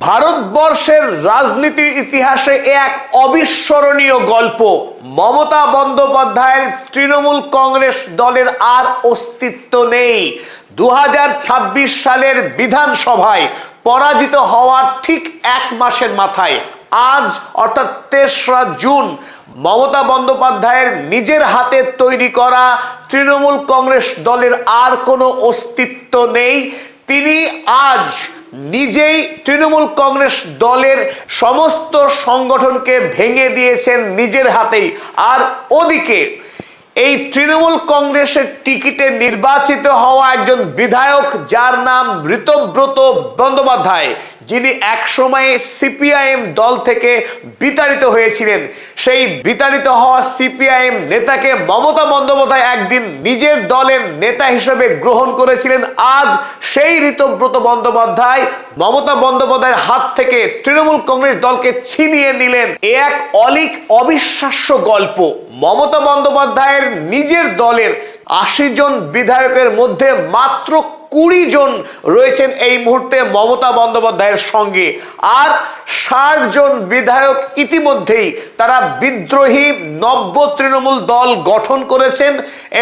ভারতবর্ষের রাজনীতির ইতিহাসে এক অবিস্মরণীয় গল্প। মমতা বন্দ্যোপাধ্যায়ের তৃণমূল কংগ্রেস দলের আর অস্তিত্ব নেই। 2026 সালের বিধানসভায় পরাজিত হওয়ার ঠিক এক মাসের মাথায় আজ অর্থাৎ 3রা জুন মমতা বন্দ্যোপাধ্যায়ের নিজের হাতে তৈরি করা তৃণমূল কংগ্রেস দলের আর কোনো অস্তিত্ব নেই। তিনি আজ নিজেই তৃণমূল কংগ্রেস দলের সমস্ত সংগঠনকে ভেঙে দিয়েছেন নিজের হাতেই। আর ওদিকে এই তৃণমূল কংগ্রেসের টিকিটে নির্বাচিত হওয়া একজন বিধায়ক যার নাম ঋতব্রত বন্দ্যোপাধ্যায়, যিনি এক সময়ে সিপিআইএম দল থেকে বিতাড়িত হয়েছিলেন, সেই বিতাড়িত হওয়া সিপিআইএম নেতাকে মমতা বন্দ্যোপাধ্যায় একদিন নিজের দলের নেতা হিসেবে গ্রহণ করেছিলেন। আজ সেই ঋতব্রত বন্দ্যোপাধ্যায় মমতা বন্দ্যোপাধ্যায়ের হাত থেকে তৃণমূল কংগ্রেস দলকে ছিনিয়ে নিলেন। এ এক অবিশ্বাস্য গল্প। মমতা বন্দ্যোপাধ্যায়ের নিজের দলের 80 জন বিধায়কের মধ্যে মাত্র 20 জন রয়েছেন এই মুহূর্তে মমতা বন্দ্যোপাধ্যায়ের সঙ্গে, আর 60 জন বিধায়ক ইতিমধ্যেই তারা বিদ্রোহী নব্য তৃণমূল দল গঠন করেছেন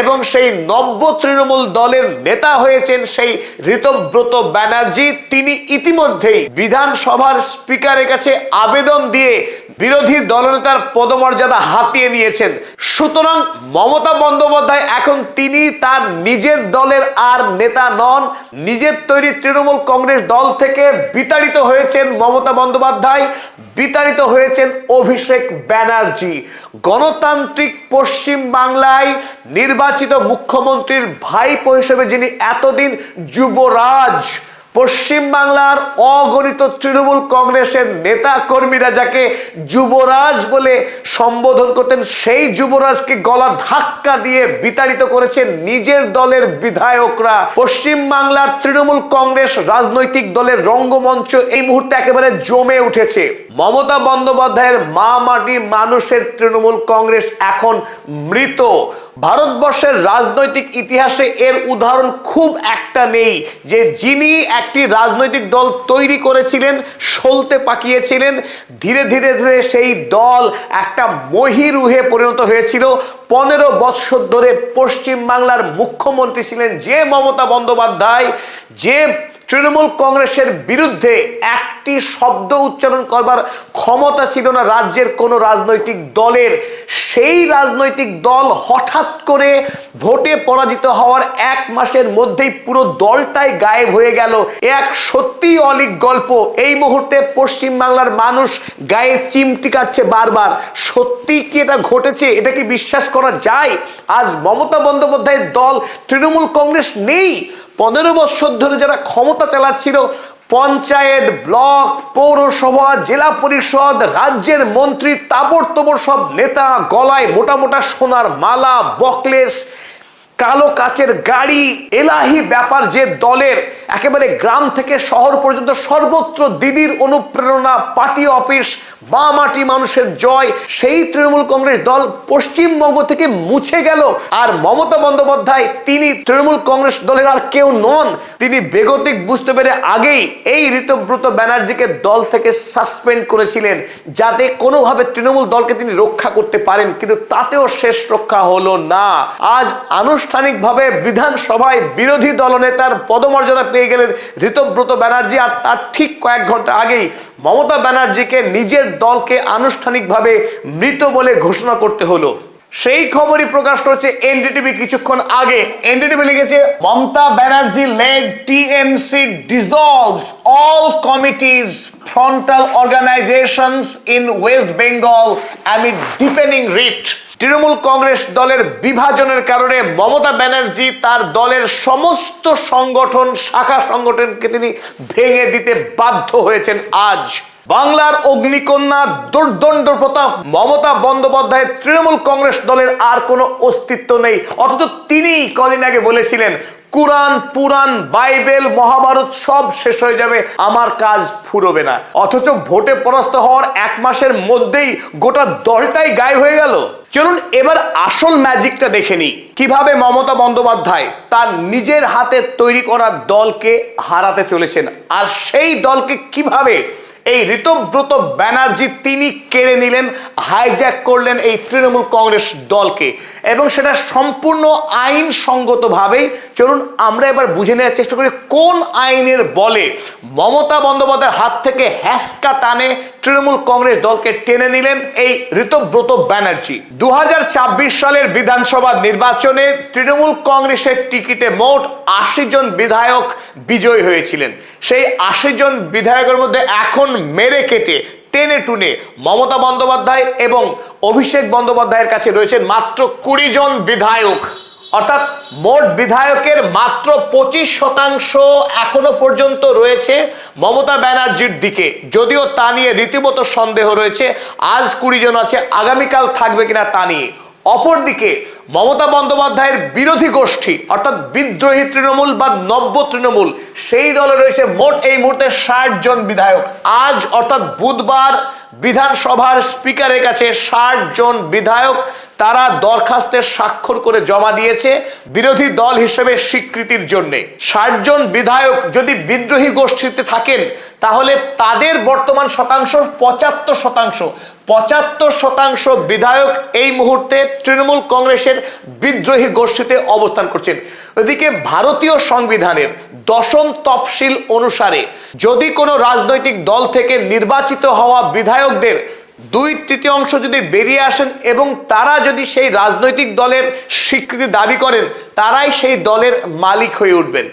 এবং সেই নব্য তৃণমূল দলের নেতা হয়েছেন সেই ঋতব্রত ব্যানার্জি। তিনি ইতিমধ্যেই বিধানসভার স্পিকারের কাছে আবেদন দিয়ে বিরোধী দলনেতার পদমর্যাদা হাতিয়ে নিয়েছেন। সুতরাং মমতা বন্দ্যোপাধ্যায় এখন তিনি তার নিজের দলের আর নেতা নন। নিজের তৈরি তৃণমূল কংগ্রেস দল থেকে বিতাড়িত হয়েছেন মমতা বন্দ্যোপাধ্যায়, বিতাড়িত হয়েছেন অভিষেক ব্যানার্জি। গণতান্ত্রিক পশ্চিম বাংলায় নির্বাচিত মুখ্যমন্ত্রীর ভাইপো হিসেবে যিনি এতদিন যুবরাজ, পশ্চিম বাংলার অগণিত তৃণমূল কংগ্রেসের নেতা কর্মীরা যাকে যুবরাজ বলে সম্বোধন করতেন, সেই যুবরাজকে গলা ধাক্কা দিয়ে বিতাড়িত করেছেন নিজের দলের বিধায়করা। পশ্চিম বাংলার তৃণমূল কংগ্রেস রাজনৈতিক দলের রঙ্গমঞ্চ এই মুহূর্তে একেবারে জমে উঠেছে। মমতা বন্দ্যোপাধ্যায়ের মা মাটি মানুষের তৃণমূল কংগ্রেস এখন মৃত। ভারতবর্ষের রাজনৈতিক ইতিহাসে এর উদাহরণ খুব একটা নেই যে যিনি একটি রাজনৈতিক দল তৈরি করেছিলেন, সলতে পাকিয়েছিলেন, ধীরে ধীরে ধীরে সেই দল একটা মহীরুহে পরিণত হয়েছিল। 15 বৎসর ধরে পশ্চিম বাংলার মুখ্যমন্ত্রী ছিলেন যে মমতা বন্দ্যোপাধ্যায়, যে তৃণমূল কংগ্রেসের বিরুদ্ধে একটি শব্দ উচ্চারণ করবার ক্ষমতা ছিল না রাজ্যের কোনো রাজনৈতিক দলের। সেই রাজনৈতিক দল হঠাৎ করে ভোটে পরাজিত হওয়ার এক মাসের মধ্যেই পুরো দলটাই গায়েব হয়ে গেল। এক সত্যিই অলীক গল্প। এই মুহূর্তে পশ্চিম বাংলার মানুষ গায়ে চিমটি কাটছে বারবার। সত্যি কি এটা ঘটেছে? এটা কি বিশ্বাস করা যায়? আজ মমতা বন্দ্যোপাধ্যায়ের দল তৃণমূল কংগ্রেস নেই। 15 বছর ধরে যারা ক্ষমতা চালাচ্ছিল, পঞ্চায়েত, ব্লক, পৌরসভা, জেলা পরিষদ, রাজ্যের মন্ত্রী, তাবড়তোবড় সব নেতা, গলায় মোটা মোটা সোনার মালা, বকলেস, কালো কাচের গাড়ি, এলাহি ব্যাপার যে দলের, একেবারে গ্রাম থেকে শহর পর্যন্ত সর্বত্র দিদির অনুপ্রেরণা, পার্টি অফিস, মা মাটি মানুষের জয়, সেই তৃণমূল কংগ্রেস দল পশ্চিমবঙ্গ থেকে মুছে গেল। আর মমতা বন্দ্যোপাধ্যায় তিনি তৃণমূল কংগ্রেস দলের আর কেউ নন। তিনি বেগতিক বুঝতে পেরে আগেই এই ঋতব্রত ব্যানার্জিকে দল থেকে সাসপেন্ড করেছিলেন যাতে কোনোভাবে তৃণমূল দলকে তিনি রক্ষা করতে পারেন, কিন্তু তাতেও শেষ রক্ষা হলো না। আজ আনুষ্ঠানিকভাবে বিধানসভায় বিরোধী দলনেতার পদমর্যাদা পেয়ে গেলেন ঋতব্রত ব্যানার্জি। আর তার ঠিক কয়েক ঘন্টা আগেই মমতা ব্যানার্জিকে নিজের দলকে আনুষ্ঠানিকভাবে মৃত বলে ঘোষণা করতে হলো। সেই খবরই প্রকাশ করেছে এনডিটিভি কিছুক্ষণ আগে। এনডিটিভি লিখেছে, Mamata Banerjee led TMC dissolves all committees, frontal organizations in West Bengal amid deepening rift. Trinamool Congress দলের বিভাজনের কারণে মমতা ব্যানার্জি তার দলের সমস্ত সংগঠন, শাখা সংগঠনকে তিনি ভেঙে দিতে বাধ্য হয়েছেন। আজ বাংলার অগ্নিকন্যা, দুর্দণ্ড প্রতাপ মমতা বন্দ্যোপাধ্যায়ের তৃণমূল কংগ্রেস দলের আর কোনো অস্তিত্ব নেই। অথচ তিনি কদিন আগে বলেছিলেন কুরআন, পুরাণ, বাইবেল, মহাভারত সব শেষ হয়ে যাবে, আমার কাজ ফুরবে না। অথচ ভোটে পরাস্ত হওয়ার এক মাসের মধ্যেই গোটা দলটাই গায়েব হয়ে গেল। চলুন এবার আসল ম্যাজিকটা দেখে নিই, কিভাবে মমতা বন্দ্যোপাধ্যায় তার নিজের হাতে তৈরি করা দলকে হারাতে চলেছেন, আর সেই দলকে কিভাবে এই ঋতব্রত ব্যানার্জি তিনি কেড়ে নিলেন, হাইজ্যাক করলেন এই তৃণমূল কংগ্রেস দলকে, এবং সেটা সম্পূর্ণ আইনসঙ্গতভাবেই। চলুন আমরা এবার বুঝে নেওয়ার চেষ্টা করি কোন আইনের বলে মমতা বন্দ্যোপাধ্যায়ের হাত থেকে হ্যাসকা টানে তৃণমূল কংগ্রেস দলকে টেনে নিলেন এই ঋতব্রত ব্যানার্জি। 2024 সালের বিধানসভা নির্বাচনে তৃণমূল কংগ্রেসের টিকিটে মোট 80 জন বিধায়ক বিজয়ী হয়েছিলেন। সেই 80 জন বিধায়কের মধ্যে এখন মেরে কেটে টেনে টুনে মমতা বন্দ্যোপাধ্যায় এবং অভিষেক বন্দ্যোপাধ্যায়ের কাছে রয়েছেন মাত্র 20 জন বিধায়ক। অর্থাৎ মোট বিধায়কের মাত্র 25% এখনো পর্যন্ত রয়েছে মমতা ব্যানার্জির দিকে, যদিও তা নিয়ে রীতিমতো সন্দেহ রয়েছে। আজ 20 জন আছে, আগামীকাল থাকবে কিনা তা নিয়ে। অপরদিকে মমতা বন্দ্যোপাধ্যায়ের বিরোধী গোষ্ঠী অর্থাৎ বিদ্রোহী তৃণমূল বা নব্য তৃণমূল, সেই দলে রয়েছে মোট এই মুহূর্তে 60 জন বিধায়ক। আজ অর্থাৎ বুধবার বিধানসভার স্পিকারের কাছে 60 জন বিধায়ক তারা দরখাস্তের স্বাক্ষর করে জমা দিয়েছে বিরোধী দল হিসেবে স্বীকৃতির জন্য। 60 জন বিধায়ক যদি বিদ্রোহী গোষ্ঠীতে থাকেন তাহলে তাদের বর্তমান শতাংশ 75%। 75% বিধায়ক এই মুহূর্তে তৃণমূল কংগ্রেসের বিদ্রোহী গোষ্ঠীতে অবস্থান করছেন। ওদিকে ভারতীয় সংবিধানের 10ম তফসিল অনুসারে যদি কোনো রাজনৈতিক দল থেকে নির্বাচিত হওয়া বিধায়কদের 2/3 যদি বেরিয়ে আসেন এবং তারা যদি সেই রাজনৈতিক দলের স্বীকৃতি দাবি করেন, তারাই সেই দলের মালিক হয়ে উঠবেন।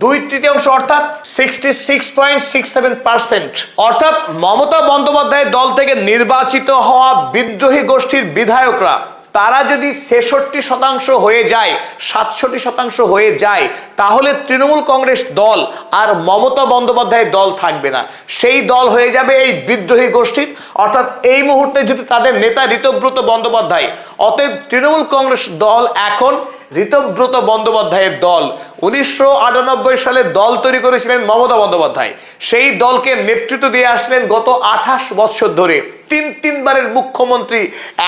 2/3 অর্থাৎ 66.67%। অর্থাৎ মমতা বন্দ্যোপাধ্যায়ের দল থেকে নির্বাচিত হওয়া বিদ্রোহী গোষ্ঠীর বিধায়করা তারা যদি 66% হয়ে যায়, 67% হয়ে যায়, তাহলে তৃণমূল কংগ্রেস দল আর মমতা বন্দ্যোপাধ্যায়ের দল থাকবে না, সেই দল হয়ে যাবে এই বিদ্রোহী গোষ্ঠীর। অর্থাৎ এই মুহূর্তে যদি তাদের নেতা ঋতব্রত বন্দ্যোপাধ্যায়, অতএব তৃণমূল কংগ্রেস দল এখন ঋতব্রত বন্দ্যোপাধ্যায়ের দল। 1998 সালে দল তৈরি করেছিলেন মমতা বন্দ্যোপাধ্যায়, সেই দলকে নেতৃত্ব দিয়ে আসলেন গত 28 বছর ধরে। 3 বারের মুখ্যমন্ত্রী,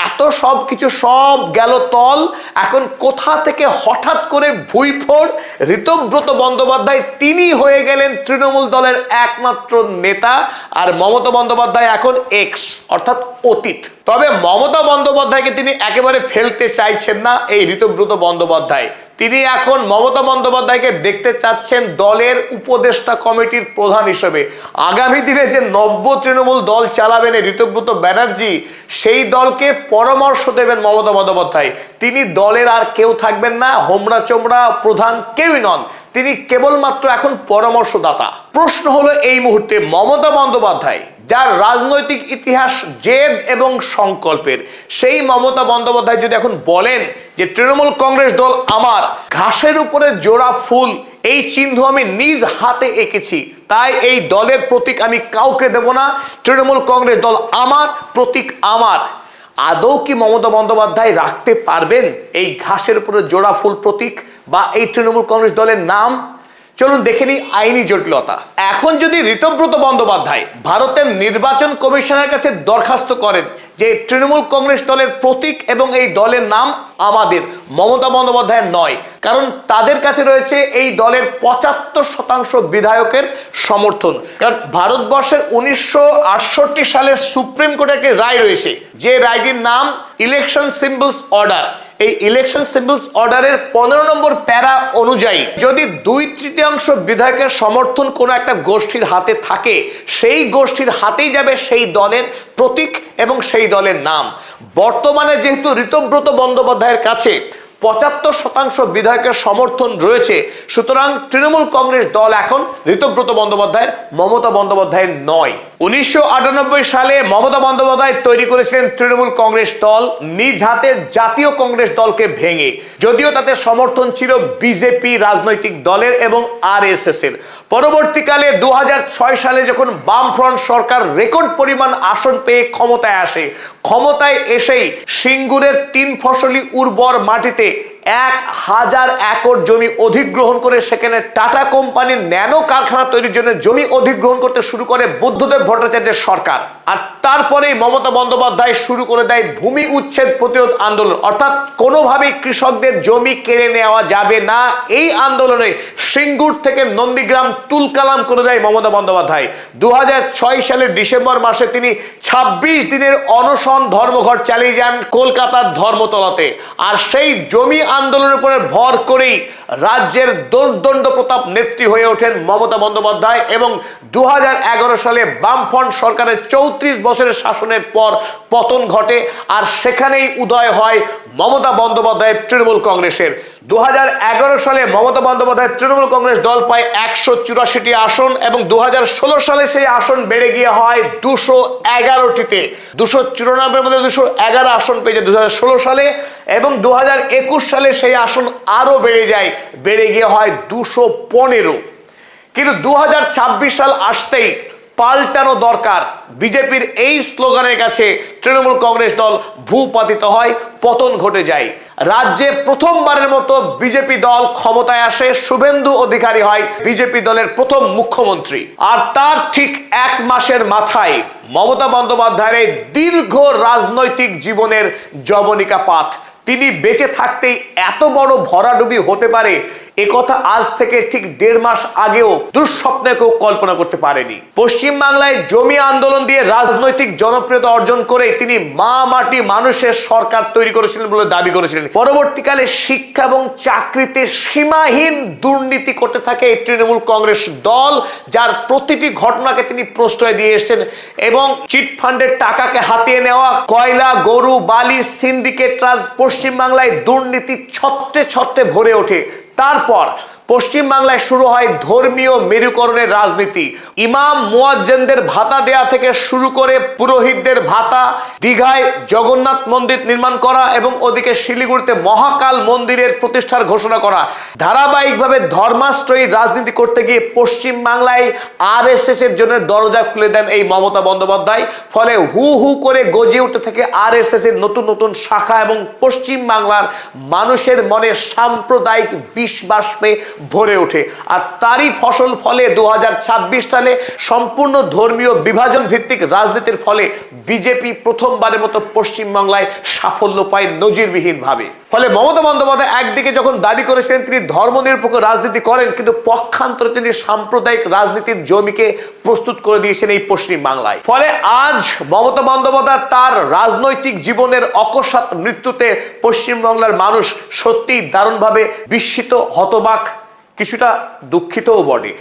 এত সব কিছু সব গেল তল। এখন কোথা থেকে হঠাৎ করে ভুইফোড় ঋতব্রত বন্দ্যোপাধ্যায় তিনি হয়ে গেলেন তৃণমূল দলের একমাত্র নেতা, আর মমতা বন্দ্যোপাধ্যায় এখন এক্স অর্থাৎ অতীত। তবে মমতা বন্দ্যোপাধ্যায়কে তিনি একেবারে ফেলতে চাইছেন না এই ঋতব্রত বন্দ্যোপাধ্যায়। তিনি এখন মমতা বন্দ্যোপাধ্যায়কে দেখতে চাচ্ছেন দলের উপদেষ্টা কমিটির প্রধান হিসেবে। আগামী দিনে যে নব্য তৃণমূল দল চালাবেন ঋতব্রত ব্যানার্জি, সেই দলকে পরামর্শ দেবেন মমতা বন্দ্যোপাধ্যায়। তিনি দলের আর কেউ থাকবেন না, হোমরা চোমরা প্রধান কেউই নন, তিনি কেবলমাত্র এখন পরামর্শদাতা। প্রশ্ন হলো এই মুহূর্তে মমতা বন্দ্যোপাধ্যায় যার রাজনৈতিক ইতিহাস জেদ এবং সংকল্পের, সেই মমতা বন্দ্যোপাধ্যায় যদি এখন বলেন যে তৃণমূল কংগ্রেস দল আমার, ঘাসের উপরে জোড়া ফুল এই চিহ্ন আমি নিজ হাতে এঁকেছি, তাই এই দলের প্রতীক আমি কাউকে দেব না, তৃণমূল কংগ্রেস দল আমার, প্রতীক আমার, আদৌ কি মমতা বন্দ্যোপাধ্যায় রাখতে পারবেন এই ঘাসের উপরে জোড়া ফুল প্রতীক বা এই তৃণমূল কংগ্রেস দলের নাম? চলুন দেখে নিই আইনি জটিলতা। এখন যদি ঋতব্রত বন্দ্যোপাধ্যায় ভারতের নির্বাচন কমিশনের কাছে দরখাস্ত করেন যে তৃণমূল কংগ্রেস দলের প্রতীক এবং এই দলের নাম আমাদের, মমতা বন্দ্যোপাধ্যায়ের নয়, কারণ তাদের কাছে রয়েছে এই দলের 75% বিধায়কের সমর্থন। কারণ ভারতবর্ষের 1968 সালে সুপ্রিম কোর্টের একটি রায় রয়েছে, যে রায়টির নাম ইলেকশন সিম্বলস অর্ডার। এই ইলেকশন সিম্বলস অর্ডারের 15 নম্বর প্যারা অনুযায়ী যদি 2/3 বিধায়কের সমর্থন কোনো একটা গোষ্ঠীর হাতে থাকে, সেই গোষ্ঠীর হাতেই যাবে সেই দলের প্রতীক এবং সেই দলের নাম। বর্তমানে যেহেতু ঋতব্রত বন্দ্যোপাধ্যায়ের কাছে 75% বিধায়কের সমর্থন রয়েছে, সুতরাং তৃণমূল কংগ্রেস দল এখন ঋতব্রত বন্দ্যোপাধ্যায়ের, মমতা বন্দ্যোপাধ্যায়ের নয়। 1998 সালে মমতা বন্দ্যোপাধ্যায় তৈরি করেছিলেন তৃণমূল কংগ্রেস দল নিজ হাতে জাতীয় কংগ্রেস দলকে ভেঙে, যদিও তাতে সমর্থন ছিল বিজেপি রাজনৈতিক দলের এবং আরএসএস এর। পরবর্তীকালে 2006 সালে যখন বামফ্রন্ট সরকার রেকর্ড পরিমাণ আসন পেয়ে ক্ষমতায় আসে, ক্ষমতায় এসেই সিঙ্গুরের 3 ফসলি উর্বর মাটিতে 1000 একর জমি অধিগ্রহণ করে সেখানে টাটা কোম্পানির ন্যানো কারখানা তৈরির জন্য জমি অধিগ্রহণ করতে শুরু করে বুদ্ধদেব ভট্টাচার্যের সরকার। আর তারপরেই মমতা বন্দ্যোপাধ্যায় শুরু করে দেয় ভূমি উচ্ছেদ প্রতিরোধ আন্দোলন, অর্থাৎ কোনোভাবেই কৃষকদের জমি কেড়ে নেওয়া যাবে না। এই আন্দোলনে সিঙ্গুর থেকে নন্দীগ্রাম তুলকালাম করে দেয় মমতা বন্দ্যোপাধ্যায়। 2006 সালের ডিসেম্বর মাসে তিনি 26 দিনের অনশন ধর্মঘট চালিয়ে যান কলকাতার ধর্মতলাতে। আর সেই জমি আন্দোলনের উপরে ভর করেই রাজ্যের দোর্দণ্ড প্রতাপ নেত্রী হয়ে ওঠেন মমতা বন্দ্যোপাধ্যায় এবং 2011 সালে বামফ্রন্ট সরকারের 34 বছরের শাসনের পর পতন ঘটে। আর সেখানেই উদয় হয় মমতা বন্দ্যোপাধ্যায়ের তৃণমূল কংগ্রেসের। 2011 সালে মমতা বন্দ্যোপাধ্যায়ের তৃণমূল কংগ্রেস দল পায় 184টি আসন এবং 2016 সালে সেই আসন বেড়ে গিয়ে হয় 211টিতে। 294 মধ্যে 211 আসন পেয়েছে 2016 সালে এবং 2021 সালে সেই আসন আরো বেড়ে গিয়ে হয় 215। কিন্তু 2026 সাল আসতেই পাল্টানো দরকার, বিজেপির এই স্লোগানের কাছে তৃণমূল কংগ্রেস দল ভূপাতিত হয়, পতন ঘটে যায়। রাজ্যে প্রথমবারের মতো বিজেপি দল ক্ষমতায় আসে, শুভেন্দু অধিকারী হয় বিজেপি দলের প্রথম মুখ্যমন্ত্রী। আর তার ঠিক 1 মাসের মাথায় মমতা বন্দ্যোপাধ্যায়ের এই দীর্ঘ রাজনৈতিক জীবনের যবনিকাপাত। তিনি বেঁচে থাকতেই এত বড় ভরাডুবি হতে পারে একথা আজ থেকে ঠিক 1.5 মাস আগেও দুঃস্বপ্নে কেউ কল্পনা করতে পারেনি। পশ্চিমবাংলায় জমি আন্দোলন দিয়ে রাজনৈতিক জনপ্রিয়তা অর্জন করে তিনি মা মাটি মানুষের সরকার তৈরি করেছিলেন বলে দাবি করেছিলেন। পরবর্তীকালে শিক্ষা এবং চাকরিতে সীমাহীন দুর্নীতি করতে থাকে এই তৃণমূল কংগ্রেস দল, যার প্রতিটি ঘটনাকে তিনি প্রশ্রয় দিয়ে এসেছেন এবং চিটফান্ডের টাকাকে হাতিয়ে নেওয়া, কয়লা, গরু, বালি, সিন্ডিকেট রাজ পশ্চিমবাংলায় দুর্নীতি ছত্রে ছত্রে ভরে ওঠে। তারপর পশ্চিমবাংলায় শুরু হয় ধর্মীয় মেরুকরণের রাজনীতি। ইমাম মুয়াজ্জিনদের ভাতা দেয়া থেকে শুরু করে পুরোহিতদের ভাতা, দীঘায় জগন্নাথ মন্দির নির্মাণ করা এবং ওদিকে শিলিগুড়িতে মহাকাল মন্দিরের প্রতিষ্ঠার ঘোষণা করা, ধারাবাহিকভাবে ধর্মাশ্রয়ী রাজনীতি করতে গিয়ে পশ্চিমবাংলায় আরএসএস এর জন্য দরজা খুলে দেন এই মমতা বন্দ্যোপাধ্যায়। ফলে হু হু করে গজিয়ে উঠতে থাকে আরএসএস এর নতুন নতুন শাখা এবং পশ্চিমবাংলার মানুষের মনে সাম্প্রদায়িক বিষ-বাষ্পে ভরে ওঠে। আর তারই ফসল ফলে 2026 সালে সম্পূর্ণ ধর্মীয় বিভাজন ভিত্তিক রাজনীতির ফলে বিজেপি প্রথমবারের মতো পশ্চিমবাংলায় সাফল্য পায় নজিরবিহীন ভাবে। ফলে মমতা বন্দ্যোপাধ্যায় একদিকে যখন দাবি করেছিলেন তিনি ধর্মনিরপেক্ষ রাজনীতি করেন, কিন্তু পক্ষান্তরে তিনি সাম্প্রদায়িক রাজনীতির জমিকে প্রস্তুত করে দিয়েছেন এই পশ্চিমবাংলায়। ফলে আজ মমতা বন্দ্যোপাধ্যায় তার রাজনৈতিক জীবনের অকস্মাৎ মৃত্যুতে পশ্চিমবাংলার মানুষ সত্যিই দারুণভাবে বিস্মিত, হতবাক, কিছুটা দুঃখিতও বটে।